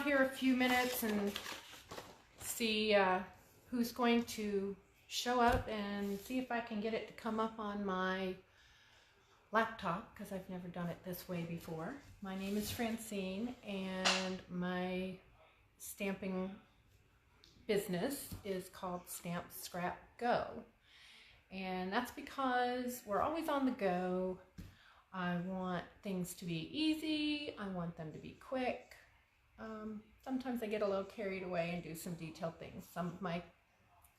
here a few minutes and see who's going to show up and see if I can get it to come up on my laptop, because I've never done it this way before. My name is Francine, and my stamping business is called Stamp Scrap Go. And that's because we're always on the go. I want things to be easy. I want them to be quick. Sometimes I get a little carried away and do some detailed things. Some of my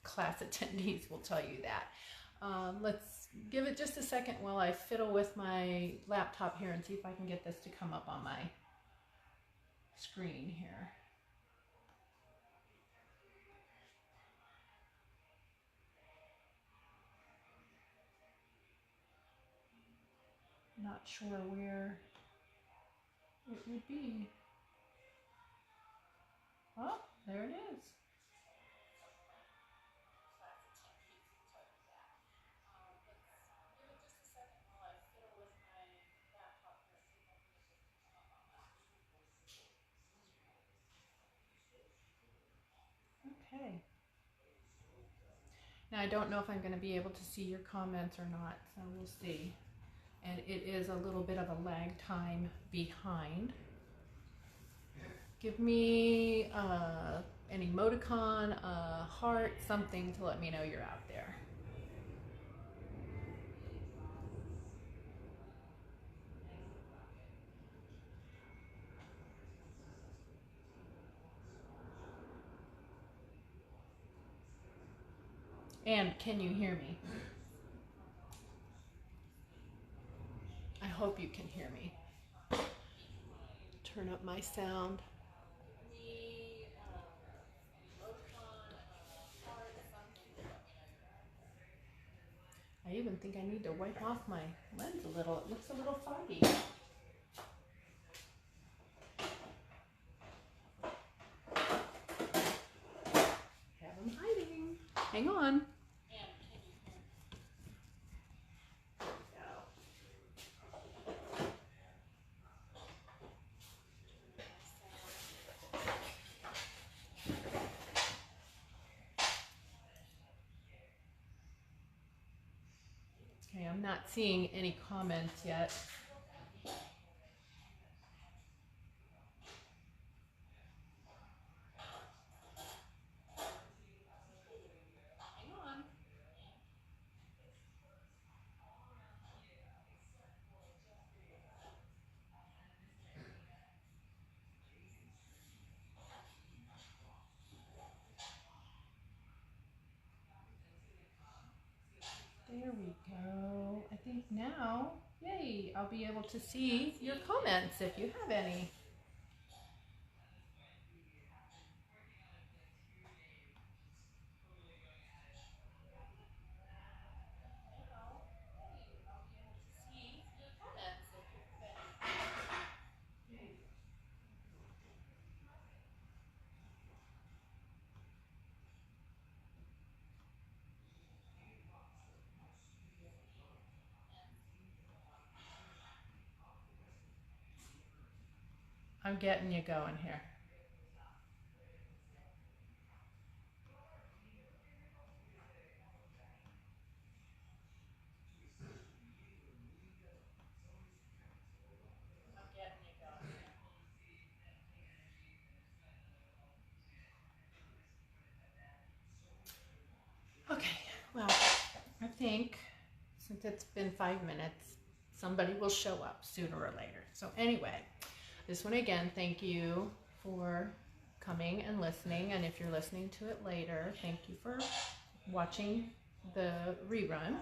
class attendees will tell you that. Let's give it just a second while I fiddle with my laptop here and see if I can get this to come up on my screen here. Not sure where it would be. Oh, there it is. Okay. Now I don't know if I'm going to be able to see your comments or not, so we'll see. And it is a little bit of a lag time behind. Give me an emoticon, a heart, something to let me know you're out there. And can you hear me? I hope you can hear me. Turn up my sound. I even think I need to wipe off my lens a little. It looks a little foggy. Have them hiding. Hang on. Okay, I'm not seeing any comments yet. Hang on. There we go. I think now, yay, I'll be able to see your comments if you have any. I'm getting you going here. Okay, well, I think since it's been 5 minutes, somebody will show up sooner or later. So anyway, this one again, thank you for coming and listening. And if you're listening to it later, thank you for watching the rerun.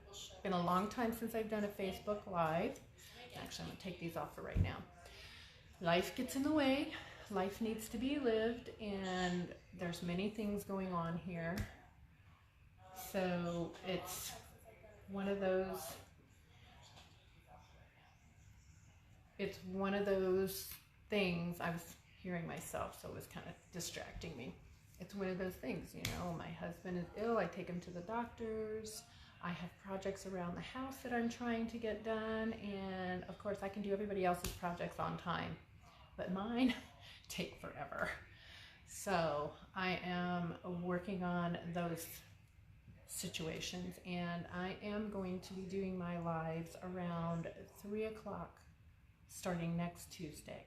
It's been a long time since I've done a Facebook Live. Actually, I'm going to take these off for right now. Life gets in the way. Life needs to be lived, and there's many things going on here. So it's one of those things. I was hearing myself, so it was kind of distracting me. It's one of those things, you know, my husband is ill, I take him to the doctors, I have projects around the house that I'm trying to get done, and of course I can do everybody else's projects on time, but mine, take forever. So I am working on those situations, and I am going to be doing my lives around 3 o'clock starting next Tuesday.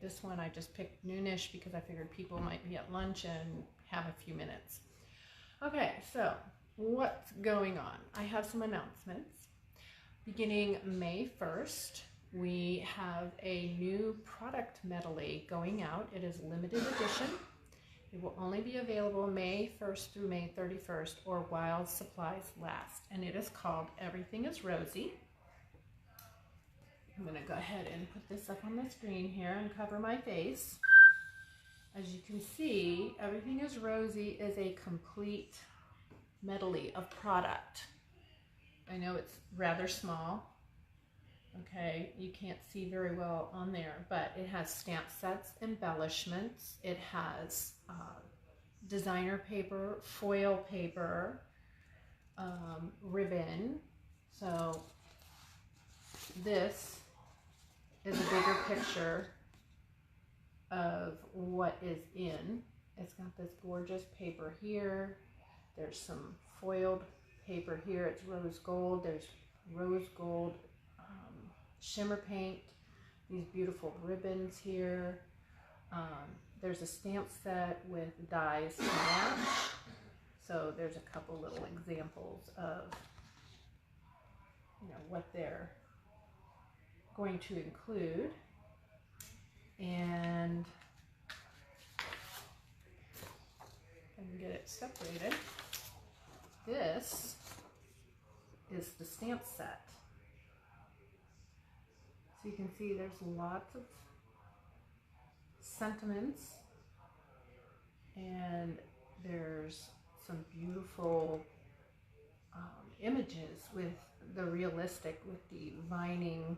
This one I just picked noonish because I figured people might be at lunch and have a few minutes. Okay, so what's going on? I have some announcements. Beginning May 1st, we have a new product medley going out. It is limited edition. It will only be available May 1st through May 31st or while supplies last. And it is called Everything is Rosy. I'm going to go ahead and put this up on the screen here and cover my face. As you can see, Everything is Rosy is a complete medley of product. I know it's rather small. Okay, you can't see very well on there, but it has stamp sets, embellishments. It has designer paper, foil paper, ribbon. So this is a bigger picture of what is in. It's got this gorgeous paper here. There's some foiled paper here. It's rose gold. There's rose gold shimmer paint. These beautiful ribbons here. There's a stamp set with dies to match. So there's a couple little examples of what they're going to include. And I can get it separated. This is the stamp set. So you can see there's lots of sentiments, and there's some beautiful images with the realistic, with the vining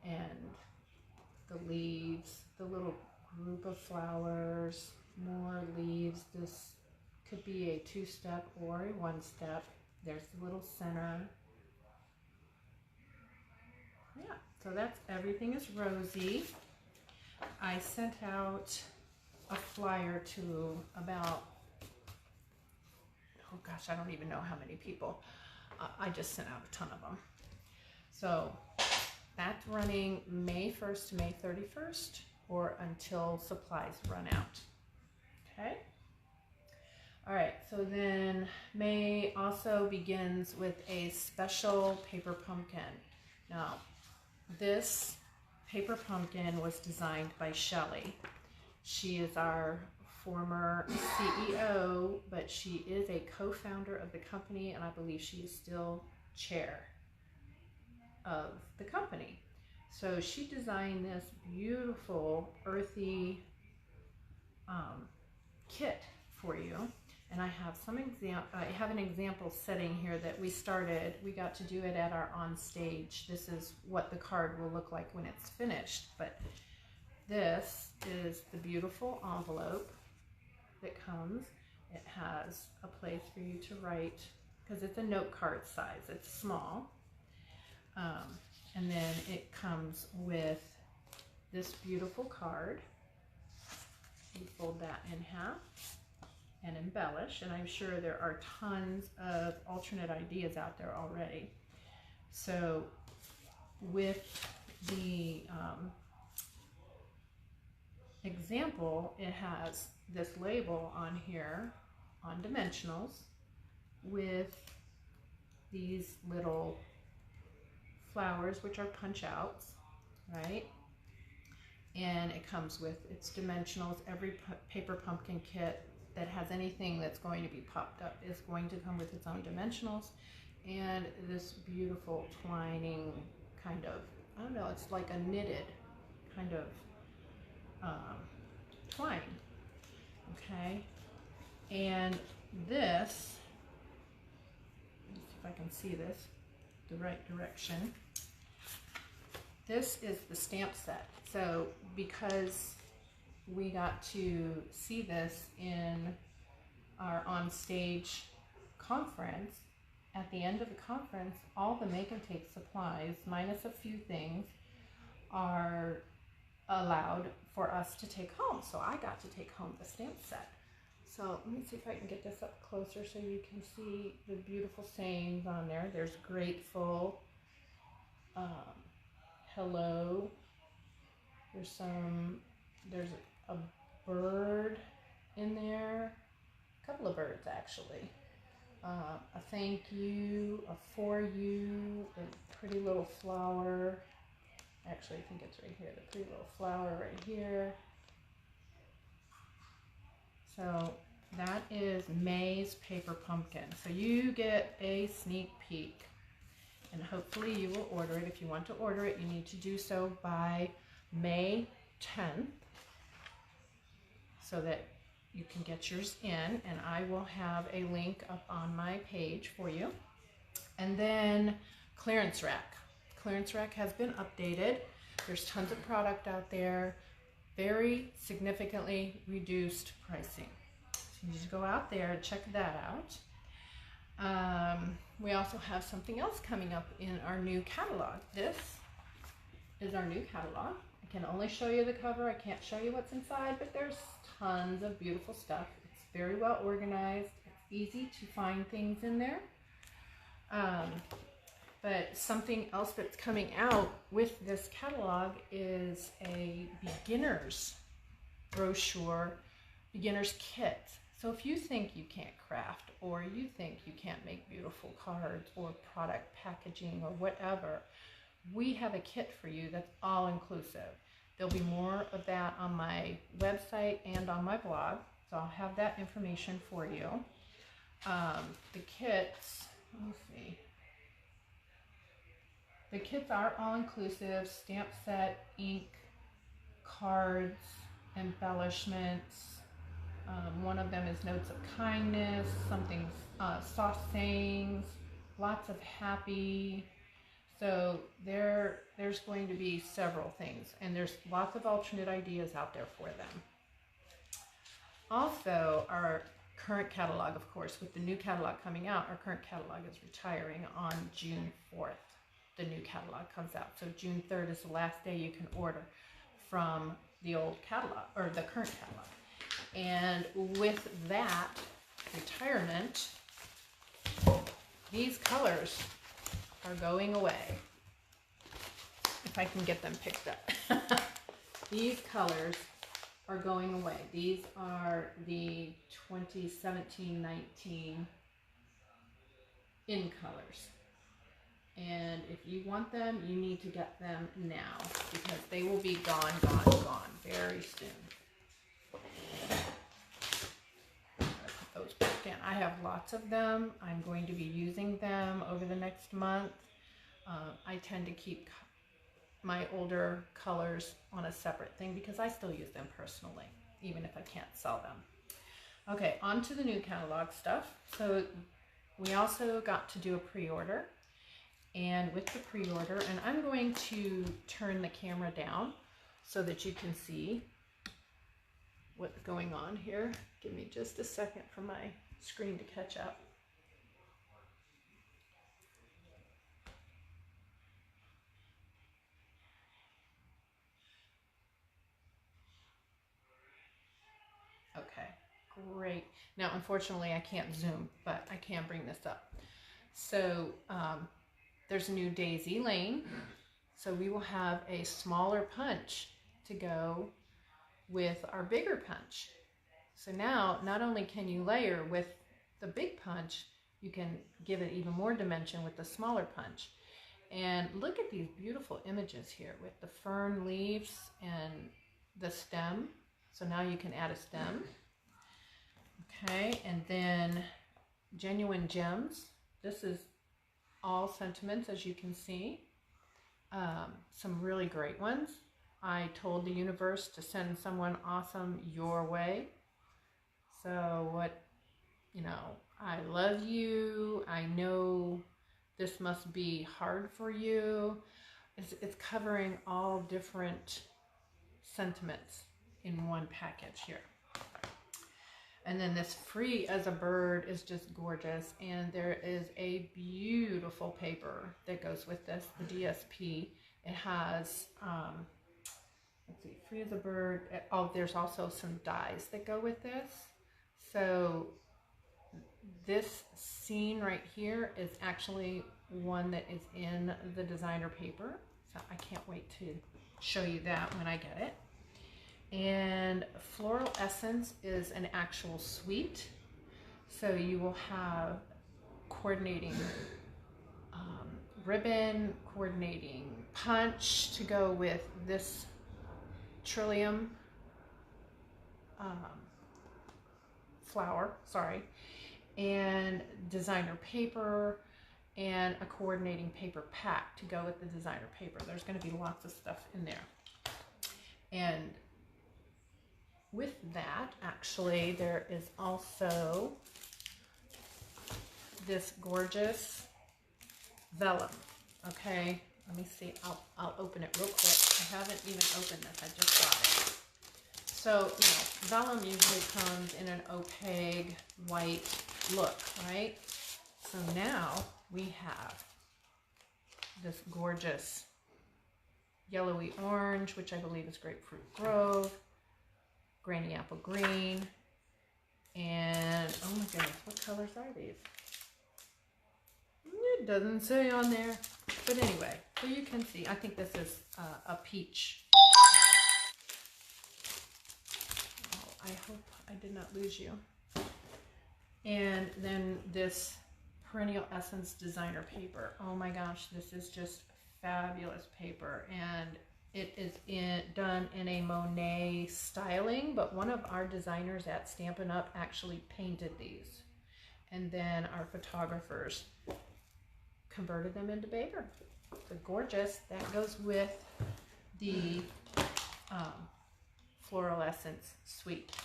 and the leaves, the little group of flowers, more leaves. This could be a 2-step or a 1-step. There's the little center. Yeah, so that's Everything is Rosy. I sent out a flyer to about, oh gosh, I don't even know how many people. I just sent out a ton of them. So that's running May 1st to May 31st or until supplies run out. Okay. All right, so then May also begins with a special paper pumpkin. Now, this paper pumpkin was designed by Shelley. She is our former CEO, but she is a co-founder of the company, and I believe she is still chair of the company. So she designed this beautiful earthy kit for you. And I have an example setting here that we started. We got to do it at our on stage. This is what the card will look like when it's finished. But this is the beautiful envelope that comes. It has a place for you to write, because it's a note card size. It's small. And then it comes with this beautiful card. You fold that in half and embellish, and I'm sure there are tons of alternate ideas out there already. So with the example, it has this label on here on dimensionals with these little flowers, which are punch outs, right? And it comes with its dimensionals. Every paper pumpkin kit that has anything that's going to be popped up is going to come with its own dimensionals, and this beautiful twining kind of, I don't know, it's like a knitted kind of twine. Okay, and this, let's see if I can see this the right direction. This is the stamp set. So because we got to see this in our on-stage conference, at the end of the conference, all the make and take supplies, minus a few things, are allowed for us to take home. So I got to take home the stamp set. So let me see if I can get this up closer so you can see the beautiful sayings on there. There's grateful, hello, there's a bird in there, a couple of birds actually, a thank you, a for you, a pretty little flower. Actually, I think it's right here, the pretty little flower right here. So that is May's Paper Pumpkin. So you get a sneak peek, and hopefully you will order it. If you want to order it, you need to do so by May 10th so that you can get yours in, and I will have a link up on my page for you. And then clearance rack. Clearance rack has been updated. There's tons of product out there, very significantly reduced pricing. So you need to go out there and check that out. We also have something else coming up in our new catalog. This is our new catalog. I can only show you the cover. I can't show you what's inside, but there's tons of beautiful stuff. It's very well organized. It's easy to find things in there. But something else that's coming out with this catalog is a beginner's brochure, beginner's kit. So if you think you can't craft, or you think you can't make beautiful cards or product packaging or whatever, we have a kit for you that's all inclusive. There'll be more of that on my website and on my blog, so I'll have that information for you. The kits, let me see. The kits are all inclusive: stamp set, ink, cards, embellishments. One of them is notes of kindness, something soft sayings, lots of happy. So there's going to be several things, and there's lots of alternate ideas out there for them. Also, our current catalog, of course, with the new catalog coming out, our current catalog is retiring on June 4th. The new catalog comes out. So June 3rd is the last day you can order from the old catalog, or the current catalog. And with that retirement, these colors are going away. If I can get them picked up. These colors are going away. These are the 2017-19 in colors. And if you want them, you need to get them now, because they will be gone very soon. Put those back in. I have lots of them. I'm going to be using them over the next month. I tend to keep my older colors on a separate thing because I still use them personally, even if I can't sell them. Okay, on to the new catalog stuff. So we also got to do a pre-order. And with the pre-order, and I'm going to turn the camera down so that you can see what's going on here. Give me just a second for my screen to catch up. Okay, great. Now, unfortunately, I can't zoom, but I can bring this up. So, there's a new Daisy Lane, so we will have a smaller punch to go with our bigger punch. So now, not only can you layer with the big punch, you can give it even more dimension with the smaller punch. And look at these beautiful images here with the fern leaves and the stem. So now you can add a stem. Okay, and then Genuine Gems. This is all sentiments, as you can see. Some really great ones. I told the universe to send someone awesome your way. So I love you. I know this must be hard for you. It's covering all different sentiments in one package here. And then this Free as a Bird is just gorgeous. And there is a beautiful paper that goes with this, the DSP. It has let's see, Free as a Bird. Oh, there's also some dies that go with this. So this scene right here is actually one that is in the designer paper. So I can't wait to show you that when I get it. And Floral Essence is an actual suite. So you will have coordinating ribbon, coordinating punch to go with this Trillium flower, sorry, and designer paper, and a coordinating paper pack to go with the designer paper. There's going to be lots of stuff in there. And with that, actually, there is also this gorgeous vellum. Okay, let me see. I'll open it real quick. I haven't even opened this. I just got it. So, vellum usually comes in an opaque white look, right? So now we have this gorgeous yellowy orange, which I believe is Grapefruit Grove, Granny Apple Green, and oh my goodness, what colors are these? It doesn't say on there, but anyway, so you can see, I think this is a peach. Oh, I hope I did not lose you. And then this Perennial Essence designer paper. Oh my gosh, this is just fabulous paper, and it is done in a Monet styling, but one of our designers at Stampin' Up! Actually painted these, and then our photographers converted them into paper. So gorgeous. That goes with the Floral Essence suite.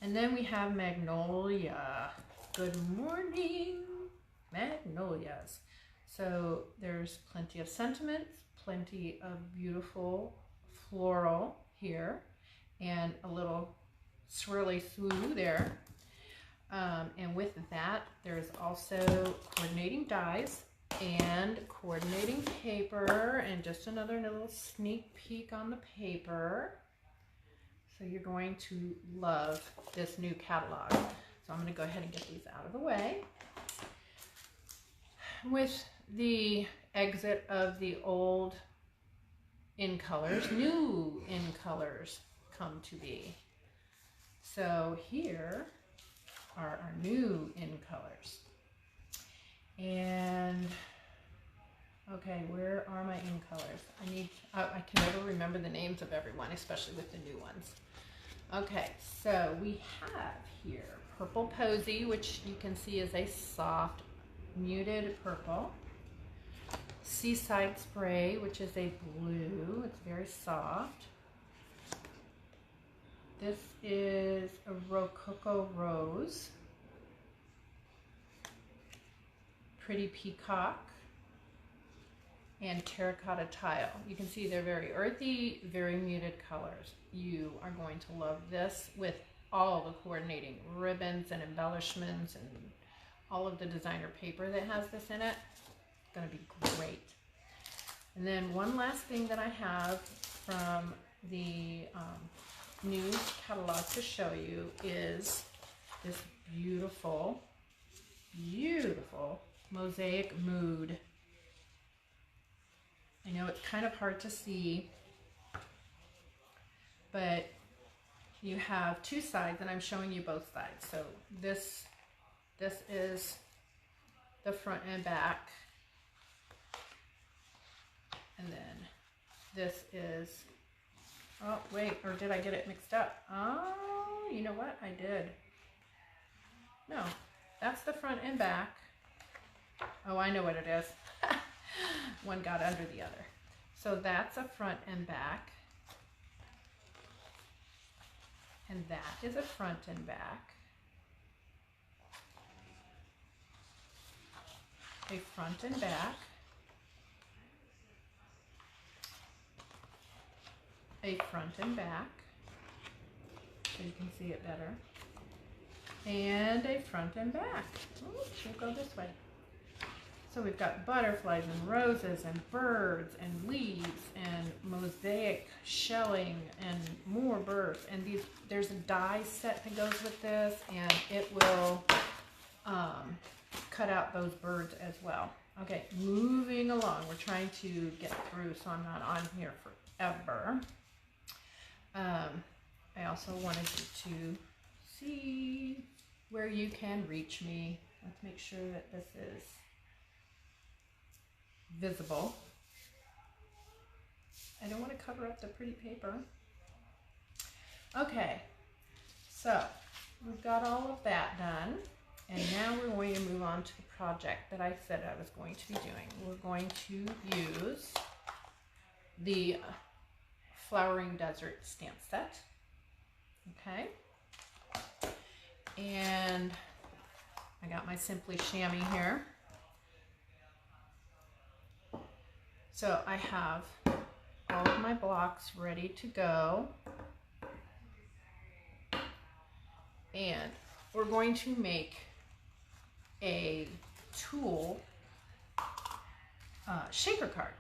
And then we have Magnolia. Good morning, Magnolias. So there's plenty of sentiments, plenty of beautiful floral here, and a little swirly swoo there. And with that, there's also coordinating dies and coordinating paper, and just another little sneak peek on the paper. So you're going to love this new catalog. So I'm going to go ahead and get these out of the way. With the exit of the old in colors, new in colors come to be. So here are our new in colors. And okay, where are my in colors? I can never remember the names of everyone, especially with the new ones. Okay, so we have here Purple Posy, which you can see is a soft muted purple. Seaside Spray, which is a blue. It's very soft. This is a Rococo Rose. Pretty Peacock. And Terracotta Tile. You can see they're very earthy, very muted colors. You are going to love this with all the coordinating ribbons and embellishments and all of the designer paper that has this in it. It's going to be great. And then one last thing that I have from the new catalog to show you is this beautiful, beautiful Mosaic Mood. I know it's kind of hard to see, but you have two sides, and I'm showing you both sides. So this is the front and back, and then this is, oh wait, or did I get it mixed up? Oh, you know what? I did. No, that's the front and back. Oh, I know what it is. One got under the other. So that's a front and back. And that is a front and back. A front and back. A front and back. So you can see it better. And a front and back. Oops, we'll go this way. So we've got butterflies and roses and birds and leaves and mosaic shelling and more birds. And there's a die set that goes with this, and it will cut out those birds as well. Okay, moving along. We're trying to get through so I'm not on here forever. I also wanted you to see where you can reach me. Let's make sure that this is visible. I don't want to cover up the pretty paper. Okay, so we've got all of that done, and now we're going to move on to the project that I said I was going to be doing. We're going to use the Flowering Desert stamp set. Okay, and I got my Simply Chamois here. So I have all of my blocks ready to go, and we're going to make a tulle shaker card.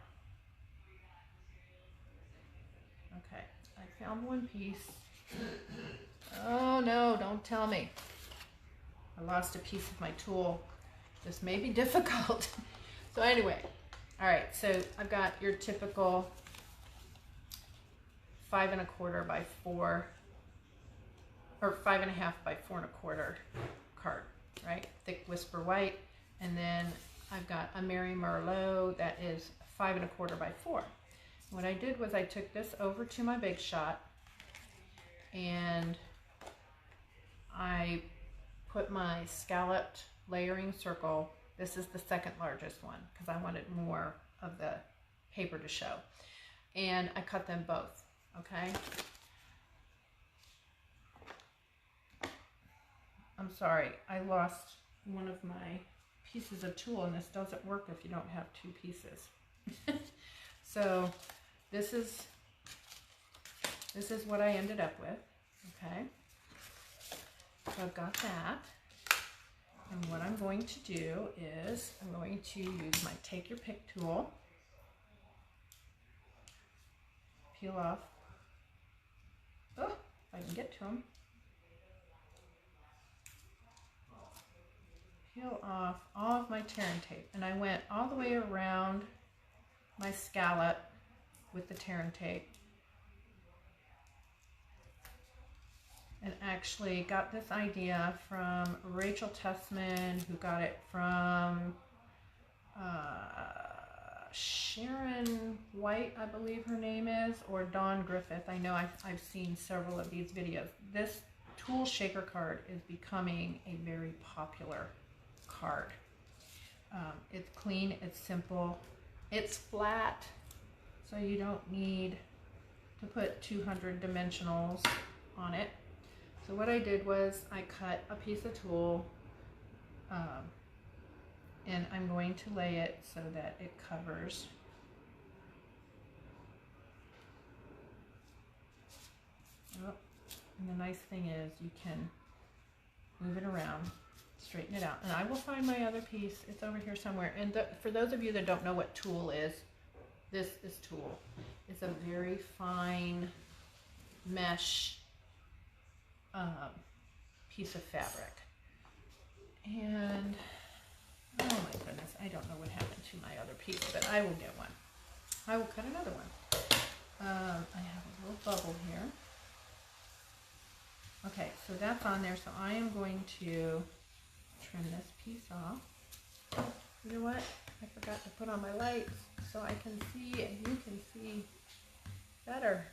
Okay, I found one piece. Oh no, don't tell me. I lost a piece of my tulle. This may be difficult. So anyway, all right, so I've got your typical 5 1/4 by 4, or 5 1/2 by 4 1/4 card, right? Thick whisper white. And then I've got a Mary Merlot that is 5 1/4 by 4. What I did was I took this over to my Big Shot, and I put my scalloped layering circle. This is the second largest one because I wanted more of the paper to show. And I cut them both, okay? I'm sorry, I lost one of my pieces of tulle, and this doesn't work if you don't have two pieces. So this is what I ended up with, okay? So I've got that. And what I'm going to do is I'm going to use my Take Your Pick tool, peel off, oh, if I can get to them, peel off all of my tearing tape. And I went all the way around my scallop with the tearing tape, and actually got this idea from Rachel Tessman, who got it from Sharon White, I believe her name is, or Dawn Griffith. I know I've seen several of these videos. This tulle shaker card is becoming a very popular card. It's clean, it's simple, it's flat, so you don't need to put 200 dimensionals on it. So what I did was I cut a piece of tulle, and I'm going to lay it so that it covers and the nice thing is you can move it around, straighten it out, and I will find my other piece. It's over here somewhere. And for those of you that don't know what tulle is, this is tulle. It's a very fine mesh piece of fabric. And oh my goodness, I don't know what happened to my other piece, but I will get one. I will cut another one. I have a little bubble here. Okay, so that's on there, so I am going to trim this piece off. You know what? I forgot to put on my lights so I can see and you can see better.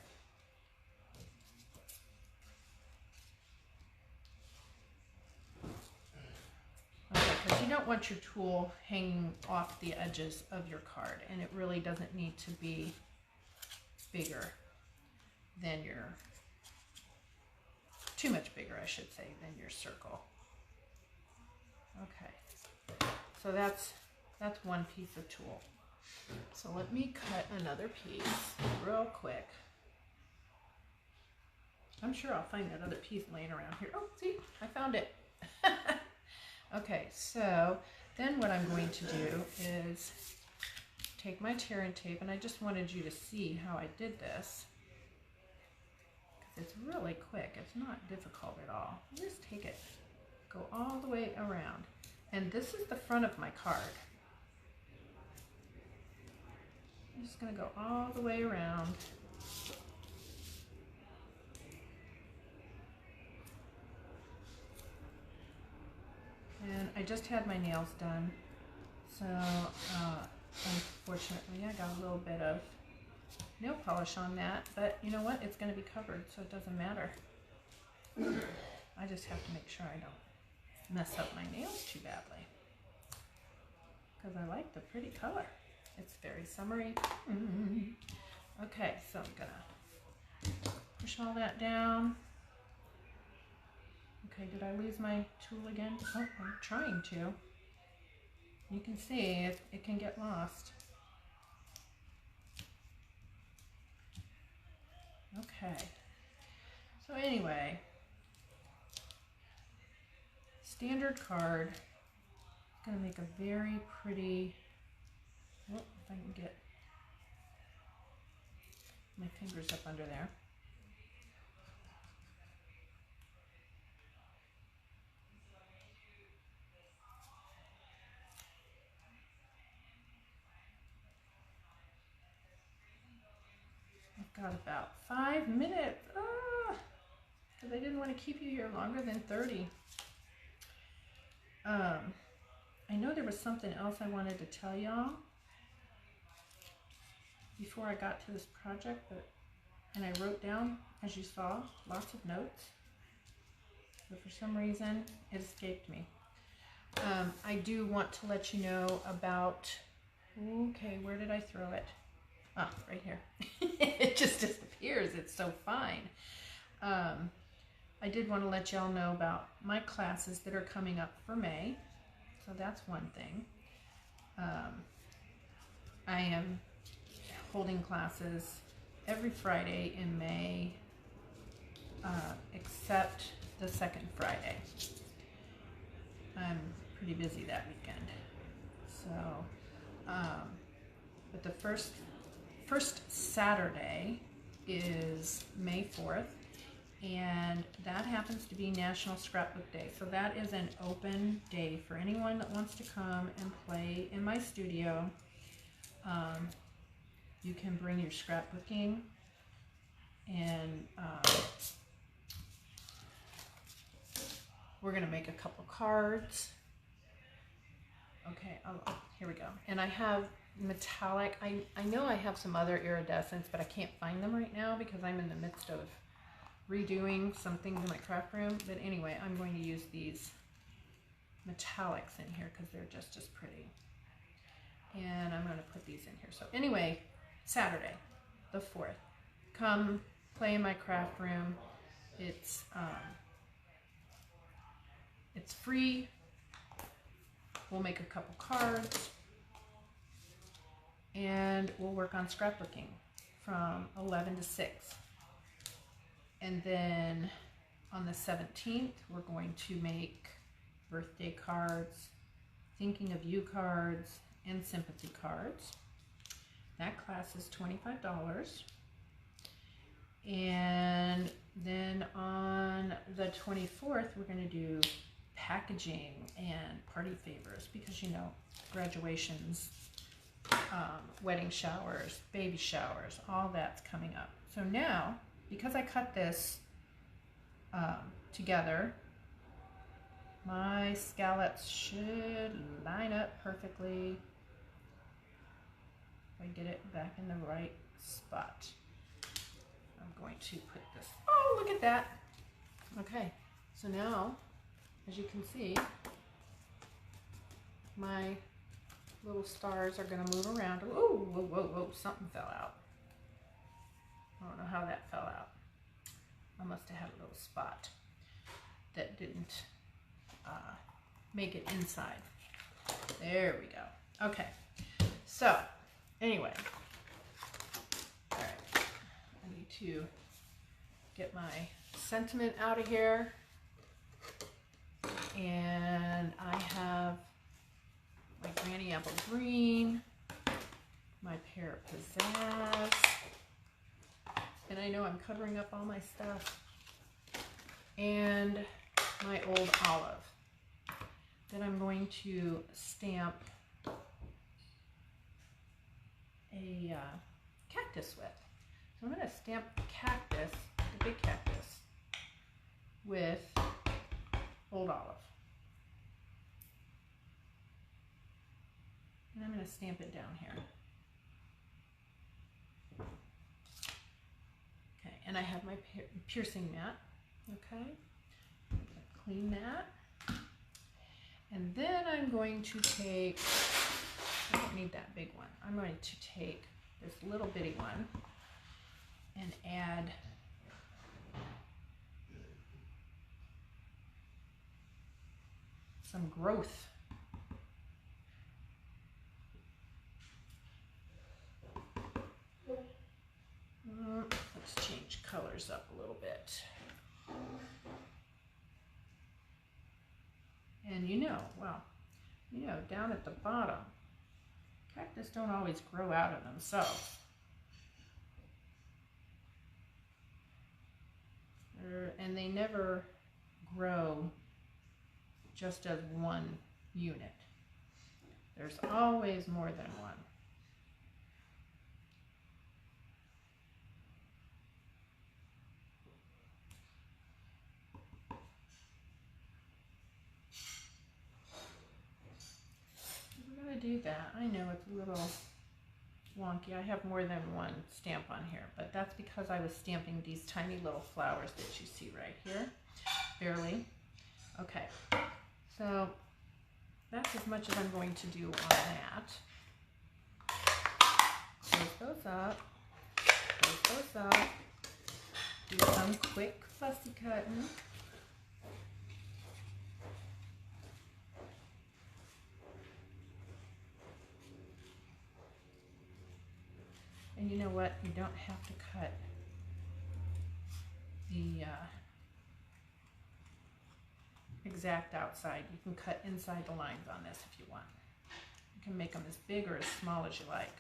Okay, because you don't want your tulle hanging off the edges of your card, and it really doesn't need to be bigger than your, too much bigger, I should say, than your circle. Okay, so that's one piece of tulle. So let me cut another piece real quick. I'm sure I'll find that other piece laying around here. Oh, see, I found it. Okay, so Then what I'm going to do is take my tear and tape, and I just wanted you to see how I did this. It's really quick. It's not difficult at all. Just take it, go all the way around. And this is the front of my card. I'm just going to go all the way around. And I just had my nails done, so unfortunately I got a little bit of nail polish on that, but you know what? It's going to be covered, so it doesn't matter. I just have to make sure I don't mess up my nails too badly, because I like the pretty color. It's very summery. Okay, so I'm going to push all that down. Okay, did I lose my tool again? Oh, I'm trying to. You can see it can get lost. Okay. So anyway, standard card. It's going to make a very pretty, oh, if I can get my fingers up under there. I've got about 5 minutes, because I didn't want to keep you here longer than 30. I know there was something else I wanted to tell y'all before I got to this project, and I wrote down, as you saw, lots of notes, but for some reason it escaped me. I do want to let you know about, okay, where did I throw it? Ah, right here. It just disappears. It's so fine. I did want to let y'all know about my classes that are coming up for May. So that's one thing. I am holding classes every Friday in May, except the second Friday. I'm pretty busy that weekend. So, but the first Saturday is May 4th, and that happens to be National Scrapbook Day. So that is an open day for anyone that wants to come and play in my studio. You can bring your scrapbooking, and we're going to make a couple cards. Okay, here we go. And I have metallic, I know I have some other iridescents, but I can't find them right now because I'm in the midst of redoing some things in my craft room. But anyway, I'm going to use these metallics in here because they're just as pretty. And I'm going to put these in here. So anyway, Saturday, the 4th, come play in my craft room. It's free. We'll make a couple cards, and we'll work on scrapbooking from 11 to 6. And then on the 17th, we're going to make birthday cards, thinking of you cards, and sympathy cards. That class is $25. And then on the 24th, we're going to do packaging and party favors, because you know, graduations, wedding showers, baby showers, all that's coming up. So now, because I cut this together, my scallops should line up perfectly. If I get it back in the right spot, I'm going to put this, oh, look at that. Okay, so now, as you can see, my little stars are going to move around. Oh, whoa, whoa, whoa, something fell out. I don't know how that fell out. I must have had a little spot that didn't make it inside. There we go. Okay, so anyway, all right, I need to get my sentiment out of here. And I have Apple Green, my Pear Pizzazz, and I know I'm covering up all my stuff, and my Old Olive that I'm going to stamp a cactus with. So I'm going to stamp the cactus, the big cactus, with Old Olive. And I'm going to stamp it down here. Okay, and I have my piercing mat. Okay, clean that. And then I'm going to take, I don't need that big one. I'm going to take this little bitty one and add some growth. Let's change colors up a little bit. And down at the bottom, cactus don't always grow out of themselves. And they never grow just as one unit. There's always more than one. Do that. I know it's a little wonky. I have more than one stamp on here, but that's because I was stamping these tiny little flowers that you see right here, barely. Okay, so that's as much as I'm going to do on that. Close those up, close those up, do some quick fussy cutting. And you know what? You don't have to cut the exact outside. You can cut inside the lines on this if you want. You can make them as big or as small as you like.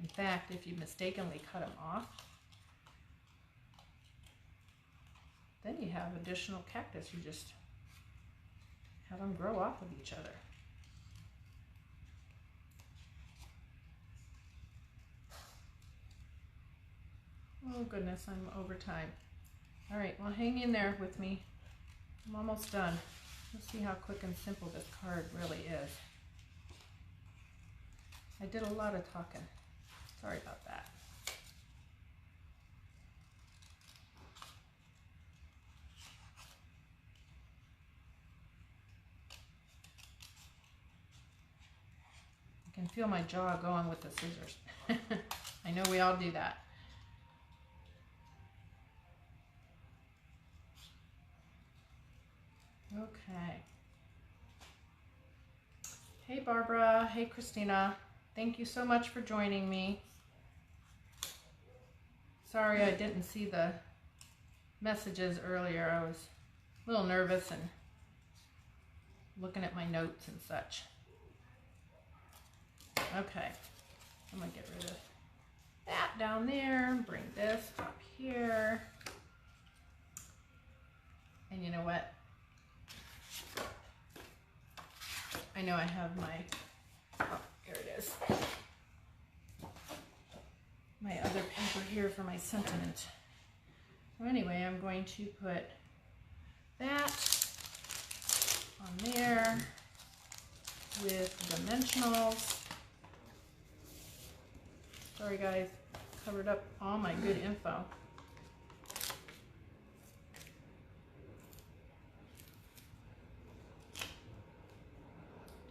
In fact, if you mistakenly cut them off, then you have additional cactus. You just have them grow off of each other. Oh goodness, I'm over time. All right, well hang in there with me. I'm almost done. Let's see how quick and simple this card really is. I did a lot of talking. Sorry about that. I can feel my jaw going with the scissors. I know we all do that. Okay. Hey Barbara, hey Christina. Thank you so much for joining me. Sorry I didn't see the messages earlier. I was a little nervous and looking at my notes and such. Okay, I'm gonna get rid of that down there, bring this up here. And you know what? I know I have my, oh, here it is. My other paper here for my sentiment. So anyway, I'm going to put that on there with dimensionals. Sorry guys, covered up all my good info.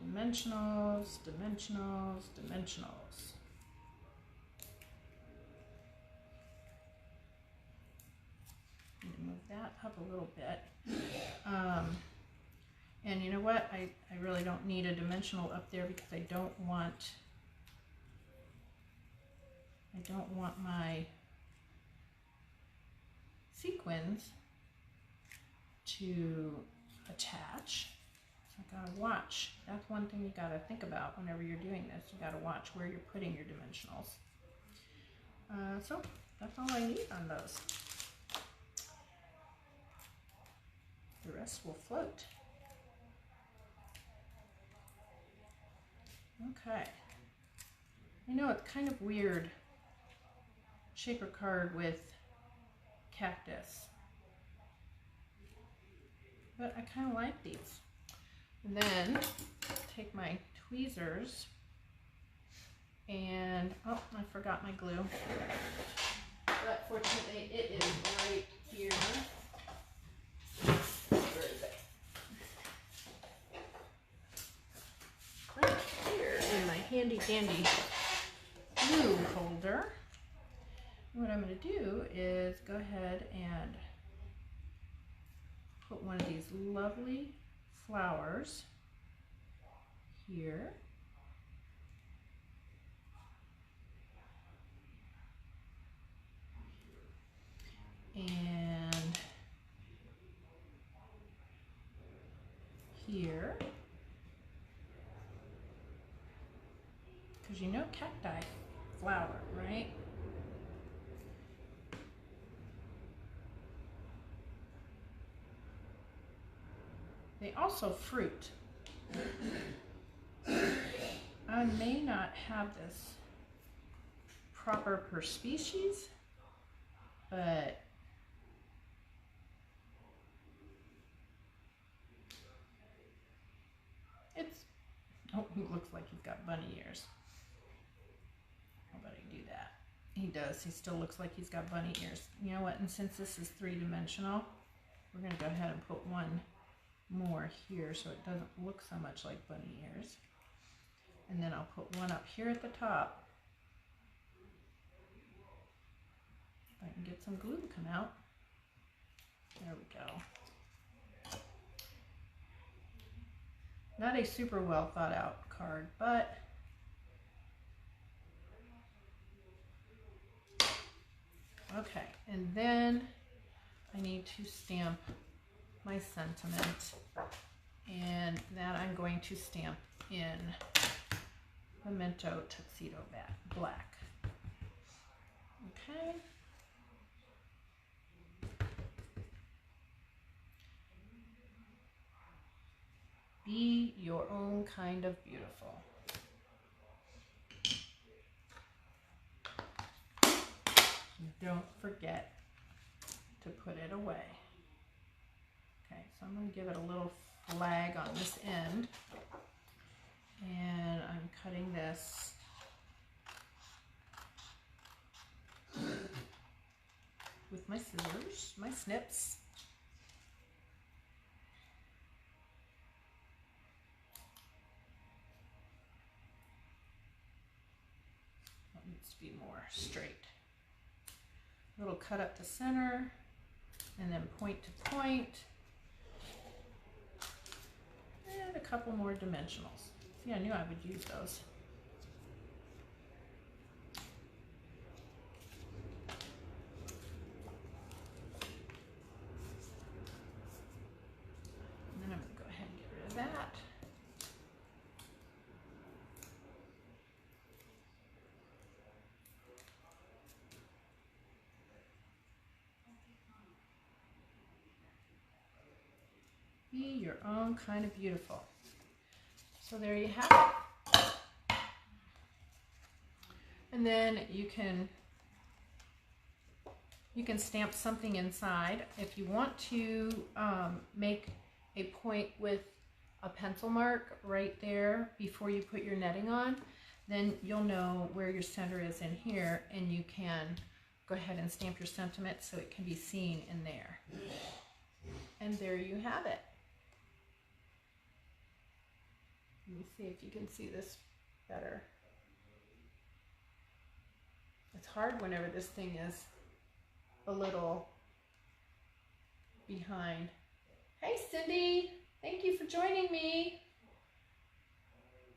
Dimensionals, dimensionals, dimensionals. Need to move that up a little bit. And you know what? I really don't need a dimensional up there because I don't want my sequins to attach. So I gotta watch. That's one thing you gotta think about whenever you're doing this. You gotta watch where you're putting your dimensionals. So that's all I need on those. The rest will float. Okay. I know it's kind of weird, shaker card with cactus, but I kind of like these. And then take my tweezers and, oh, I forgot my glue, but fortunately it is right here. Where is it? Right here in my handy dandy glue holder. What I'm going to do is go ahead and put one of these lovely flowers here. And here. Because you know cacti flower, right? They also fruit. I may not have this proper per species, but it's, oh, he looks like he's got bunny ears. How about I do that? He does. He still looks like he's got bunny ears. You know what? And since this is three-dimensional, we're going to go ahead and put one more here so it doesn't look so much like bunny ears. And then I'll put one up here at the top. If I can get some glue to come out. There we go. Not a super well thought out card, but okay. And then I need to stamp my sentiment, and that I'm going to stamp in Memento Tuxedo Black. Okay. Be your own kind of beautiful. Don't forget to put it away. Okay, so I'm going to give it a little flag on this end, and I'm cutting this with my scissors, my snips. It needs to be more straight. A little cut up to center, and then point to point. And a couple more dimensionals. See, I knew I would use those. And then I'm going to go ahead and get rid of that. Be your own kind of beautiful. So there you have it. And then you can stamp something inside. If you want to make a point with a pencil mark right there before you put your netting on, then you'll know where your center is in here, and you can go ahead and stamp your sentiment so it can be seen in there. And there you have it. Let me see if you can see this better. It's hard whenever this thing is a little behind. Hey Cindy, thank you for joining me.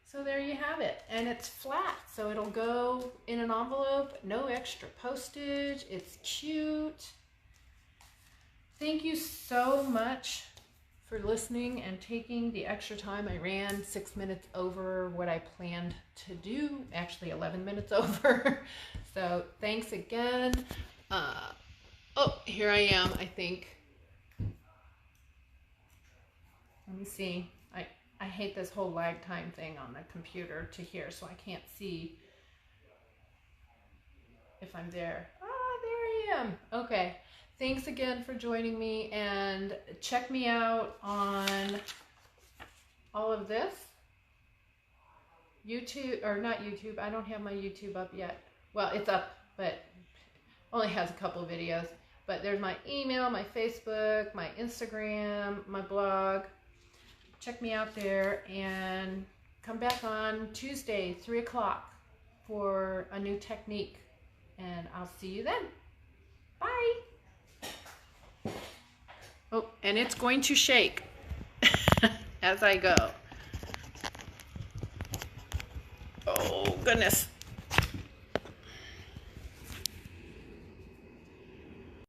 So there you have it. And it's flat, so it'll go in an envelope, no extra postage. It's cute. thank you so much for listening and taking the extra time. I ran 6 minutes over what I planned to do, actually 11 minutes over. So thanks again. Oh, here I am, I think. Let me see. I hate this whole lag time thing on the computer to here, so I can't see if I'm there. Ah, there I am. Okay. Thanks again for joining me, and check me out on all of this. YouTube, or not YouTube, I don't have my YouTube up yet. Well, it's up, but only has a couple of videos. But there's my email, my Facebook, my Instagram, my blog. Check me out there, and come back on Tuesday, 3 o'clock for a new technique. And I'll see you then. Bye. Oh, and it's going to shake as I go. Oh, goodness.